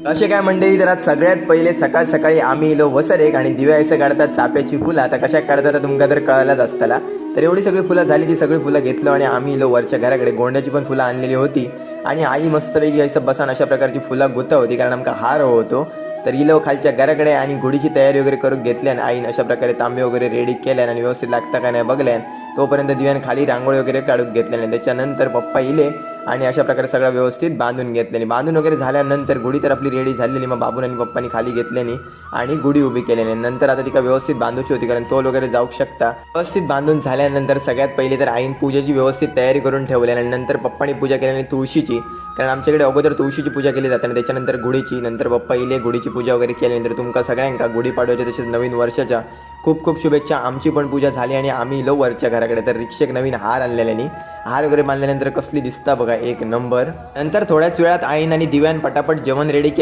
असे काय मंडळी, तर आज सगळ्यात पहिले सकाळ सकाळी आम्ही इलो वसरेक आणि दिव्या ऐसे काढतात चाप्याची फुलं. आता कशा काढतात तुमका तर कळायलाच असताला. तर एवढी सगळी फुलं झाली, ती सगळी फुलं घेतलो आणि आम्ही इलो वरच्या घराकडे. गोंड्याची पण फुलं आणलेली होती आणि आई मस्तपैकी असं बसान अशा प्रकारची फुलं गोता होती, कारण आमका हार होतो. तर इलो खालच्या घराकडे आणि गुढीची तयारी वगैरे करून घेतल्यान आईन अशा प्रकारे तांबे वगैरे रेडी केल्यान आणि व्यवस्थित लागता का नाही बघल्यान. तोपर्यंत दिव्यान खाली रांगोळी वगैरे काढून घेतल्याने. त्याच्यानंतर पप्पा इले आणि अशा प्रकारे सगळं व्यवस्थित बांधून घेतल्याने. बांधून वगैरे झाल्यानंतर गुढी तर आपली रेडी झालेली. मग बाबून आणि पप्पानी खाली घेतल्याने आणि गुढी उभी केल्याने. नंतर आता तिका व्यवस्थित बांधूची होती, कारण तोल वगैरे जाऊ शकता. व्यवस्थित बांधून झाल्यानंतर सगळ्यात पहिले तर आईन पूजेची व्यवस्थित तयारी करून ठेवली आणि नंतर पप्पानी पूजा केल्याने तुळशीची, कारण आमच्याकडे अगोदर तुळशीची पूजा केली जाते आणि त्याच्यानंतर गुढीची. नंतर पप्पा इले गुढीची पूजा वगैरे केल्यानंतर तुमका सगळ्यांका गुढीपाडव्याच्या तसेच नवीन वर्षाच्या खूप खूप शुभेच्छा. आमची पण पूजा झाली आणि आम्ही इलो वरच्या घराकडे. तर रिक्षेक नवीन हार आणलेल्यानी. हार वगैरे बांधल्यानंतर कसली दिसता बघा, एक नंबर. नंतर थोड्याच वेळात आईन आणि दिव्यान पटापट जेवण रेडी